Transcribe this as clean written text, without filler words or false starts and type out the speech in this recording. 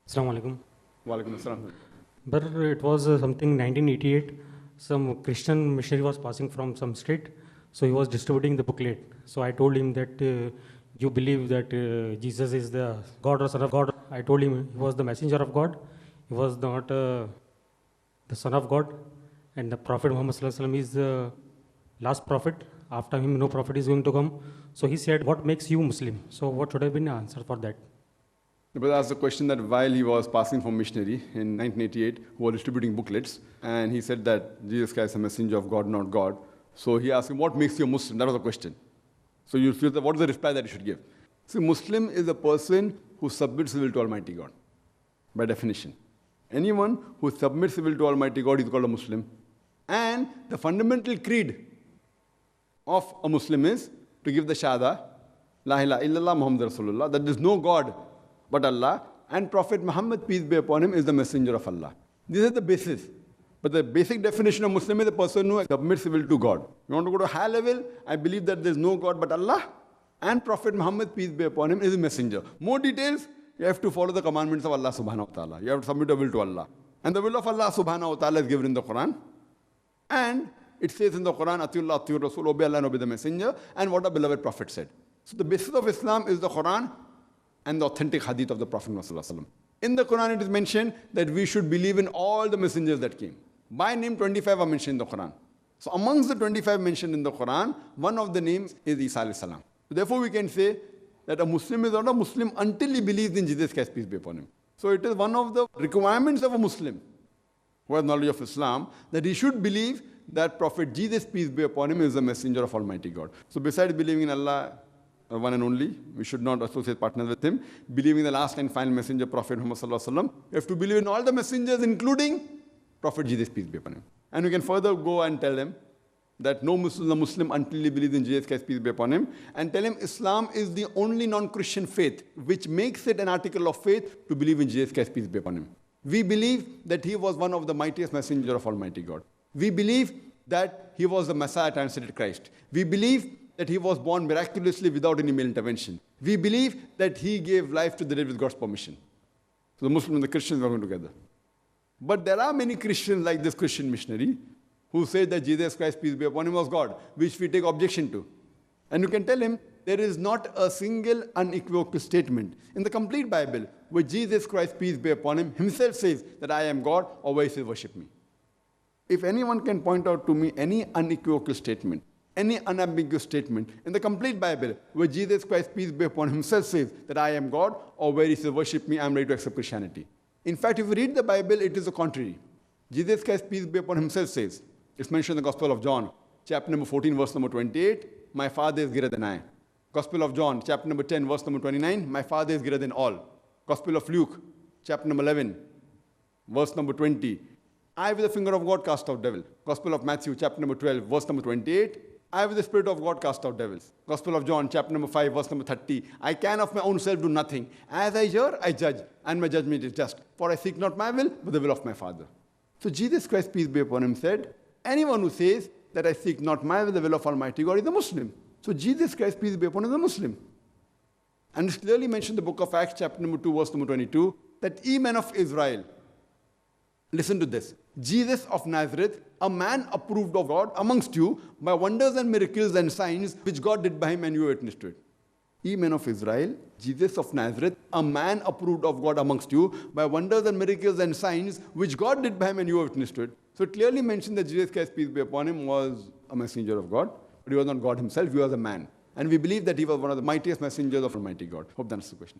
Assalamu alaikum. Walaikum assalam. But it was something 1988. Some Christian missionary was passing from some state, so he was distributing the booklet. So I told him that you believe that Jesus is the God or Son of God. I told him he was the messenger of God. He was not the Son of God, and the Prophet Muhammad Sallallahu Alaihi Wasallam is the last prophet. After him, no prophet is going to come. So he said, "What makes you Muslim?" So what should have been the answer for that? The brother asked the question that while he was passing for missionary in 1988, who was distributing booklets, and he said that Jesus Christ is a messenger of God, not God. So he asked him, what makes you a Muslim? That was the question. So you feel that what is the reply that you should give? See, Muslim is a person who submits his will to Almighty God, by definition. Anyone who submits his will to Almighty God is called a Muslim. And the fundamental creed of a Muslim is to give the Shahada, La ilaha illallah Muhammad Rasulullah, that there is no God but Allah, and Prophet Muhammad, peace be upon him, is the messenger of Allah. This is the basis. But the basic definition of Muslim is the person who submits his will to God. You want to go to high level? I believe that there is no God but Allah, and Prophet Muhammad, peace be upon him, is a messenger. More details, you have to follow the commandments of Allah subhanahu wa ta'ala. You have to submit your will to Allah. And the will of Allah subhanahu wa ta'ala is given in the Quran. And it says in the Quran, Atiullah, Atiur Rasul, obey Allah and obey the messenger, and what our beloved Prophet said. So the basis of Islam is the Quran and the authentic hadith of the Prophet Muhammad. In the Quran it is mentioned that we should believe in all the messengers that came. By name 25 are mentioned in the Quran. So amongst the 25 mentioned in the Quran, one of the names is Isa alayhi salam. So therefore we can say that a Muslim is not a Muslim until he believes in Jesus Christ, peace be upon him. So it is one of the requirements of a Muslim who has knowledge of Islam that he should believe that Prophet Jesus, peace be upon him, is the messenger of Almighty God. So besides believing in Allah, one and only, we should not associate partners with him. Believing the last and final messenger, Prophet Muhammad Sallallahu Alaihi Wasallam. You have to believe in all the messengers, including Prophet Jesus, peace be upon him. And we can further go and tell him that no Muslim is a Muslim until he believes in Jesus Christ, peace be upon him. And tell him Islam is the only non-Christian faith which makes it an article of faith to believe in Jesus Christ, peace be upon him. We believe that he was one of the mightiest messengers of Almighty God. We believe that he was the Messiah, translated Christ. We believe that he was born miraculously without any male intervention. We believe that he gave life to the dead with God's permission. So the Muslims and the Christians were going together. But there are many Christians like this Christian missionary who say that Jesus Christ, peace be upon him, was God, which we take objection to. And you can tell him there is not a single unequivocal statement in the complete Bible where Jesus Christ, peace be upon him, himself says that I am God, or where he says worship me. If anyone can point out to me any unequivocal statement, any unambiguous statement in the complete Bible where Jesus Christ, peace be upon him, himself says that I am God, or where he says worship me, I am ready to accept Christianity. In fact, if you read the Bible, it is the contrary. Jesus Christ, peace be upon him, himself says, it's mentioned in the Gospel of John, chapter number 14, verse number 28, my Father is greater than I. Gospel of John, chapter number 10, verse number 29, my Father is greater than all. Gospel of Luke, chapter number 11, verse number 20, I with the finger of God cast out devil. Gospel of Matthew, chapter number 12, verse number 28, I with the Spirit of God cast out devils. Gospel of John, chapter number 5, verse number 30, I can of my own self do nothing. As I hear, I judge, and my judgment is just. For I seek not my will, but the will of my Father. So Jesus Christ, peace be upon him, said, anyone who says that I seek not my will, the will of Almighty God, is a Muslim. So Jesus Christ, peace be upon him, is a Muslim. And it's clearly mentioned in the book of Acts, chapter number 2, verse number 22, that ye men of Israel, listen to this. Jesus of Nazareth, a man approved of God amongst you by wonders and miracles and signs which God did by him, and you witness to it. Ye men of Israel, Jesus of Nazareth, a man approved of God amongst you by wonders and miracles and signs which God did by him, and you witness to it. So it clearly mentioned that Jesus Christ, peace be upon him, was a messenger of God, but he was not God himself, he was a man. And we believe that he was one of the mightiest messengers of Almighty God. Hope that answers the question.